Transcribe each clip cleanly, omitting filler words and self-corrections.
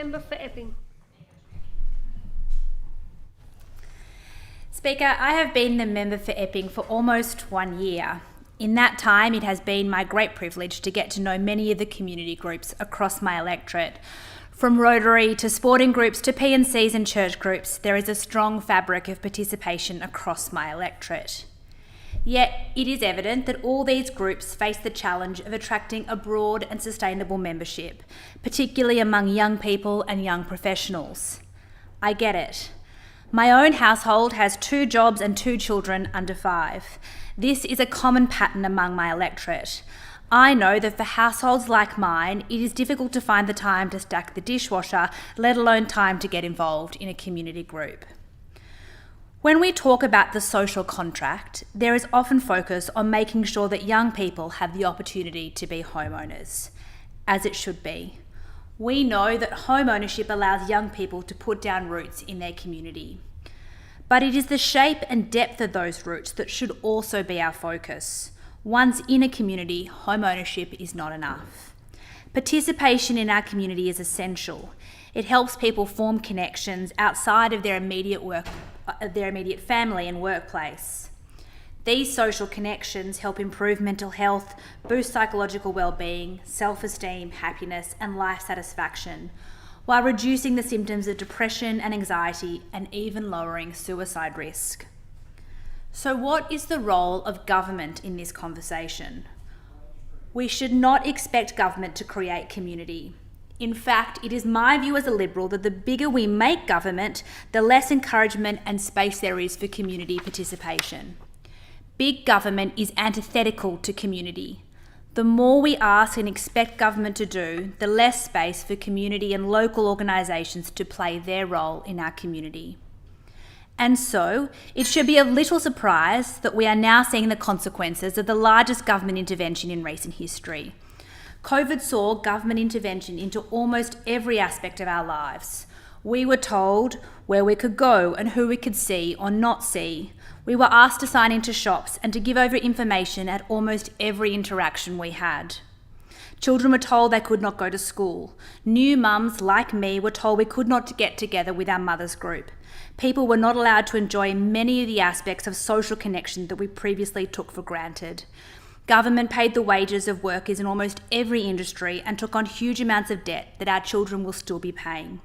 Member for Epping. Speaker, I have been the member for Epping for almost 1 year. In that time, it has been my great privilege to get to know many of the community groups across my electorate. From Rotary to sporting groups to P&Cs and church groups, there is a strong fabric of participation across my electorate. Yet, it is evident that all these groups face the challenge of attracting a broad and sustainable membership, particularly among young people and young professionals. I get it. My own household has 2 jobs and 2 children under 5. This is a common pattern among my electorate. I know that for households like mine, it is difficult to find the time to stack the dishwasher, let alone time to get involved in a community group. When we talk about the social contract, there is often focus on making sure that young people have the opportunity to be homeowners, as it should be. We know that home ownership allows young people to put down roots in their community. But it is the shape and depth of those roots that should also be our focus. Once in a community, home ownership is not enough. Participation in our community is essential. It helps people form connections outside of their immediate family and workplace. These social connections help improve mental health, boost psychological well-being, self-esteem, happiness, and life satisfaction, while reducing the symptoms of depression and anxiety and even lowering suicide risk. So what is the role of government in this conversation? We should not expect government to create community. In fact, it is my view as a Liberal that the bigger we make government, the less encouragement and space there is for community participation. Big government is antithetical to community. The more we ask and expect government to do, the less space for community and local organisations to play their role in our community. And so, it should be of little surprise that we are now seeing the consequences of the largest government intervention in recent history. COVID saw government intervention into almost every aspect of our lives. We were told where we could go and who we could see or not see. We were asked to sign into shops and to give over information at almost every interaction we had. Children were told they could not go to school. New mums, like me, were told we could not get together with our mother's group. People were not allowed to enjoy many of the aspects of social connection that we previously took for granted. Government paid the wages of workers in almost every industry and took on huge amounts of debt that our children will still be paying.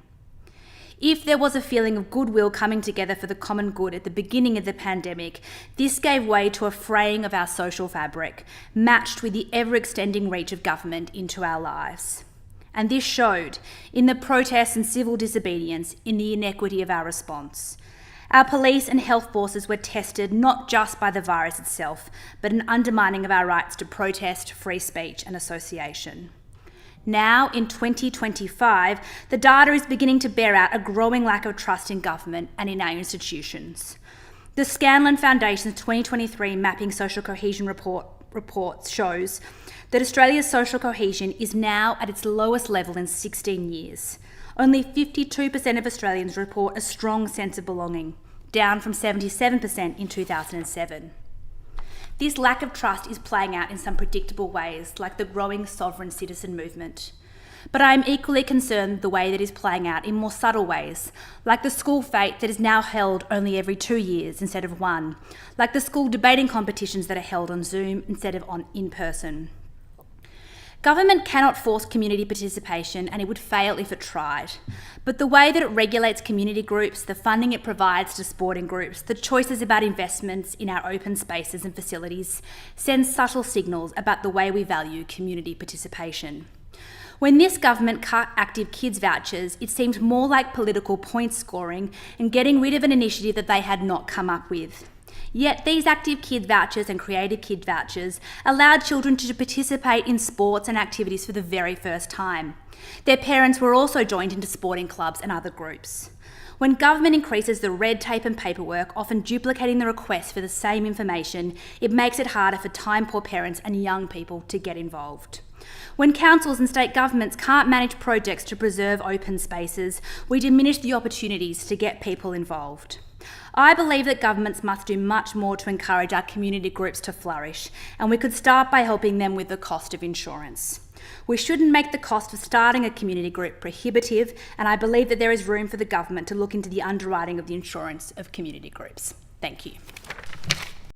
If there was a feeling of goodwill coming together for the common good at the beginning of the pandemic, this gave way to a fraying of our social fabric, matched with the ever-extending reach of government into our lives. And this showed in the protests and civil disobedience, in the inequity of our response. Our police and health forces were tested not just by the virus itself, but an undermining of our rights to protest, free speech and association. Now, in 2025, the data is beginning to bear out a growing lack of trust in government and in our institutions. The Scanlon Foundation's 2023 Mapping Social Cohesion report shows that Australia's social cohesion is now at its lowest level in 16 years. Only 52% of Australians report a strong sense of belonging, down from 77% in 2007. This lack of trust is playing out in some predictable ways, like the growing sovereign citizen movement. But I am equally concerned the way that is playing out in more subtle ways, like the school fete that is now held only every 2 years instead of 1, like the school debating competitions that are held on Zoom instead of in person. Government cannot force community participation, and it would fail if it tried. But the way that it regulates community groups, the funding it provides to sporting groups, the choices about investments in our open spaces and facilities sends subtle signals about the way we value community participation. When this government cut active kids vouchers, it seemed more like political point scoring and getting rid of an initiative that they had not come up with. Yet these active kid vouchers and creative kid vouchers allowed children to participate in sports and activities for the very first time. Their parents were also joined into sporting clubs and other groups. When government increases the red tape and paperwork, often duplicating the request for the same information, it makes it harder for time-poor parents and young people to get involved. When councils and state governments can't manage projects to preserve open spaces, we diminish the opportunities to get people involved. I believe that governments must do much more to encourage our community groups to flourish, and we could start by helping them with the cost of insurance. We shouldn't make the cost of starting a community group prohibitive, and I believe that there is room for the government to look into the underwriting of the insurance of community groups. Thank you.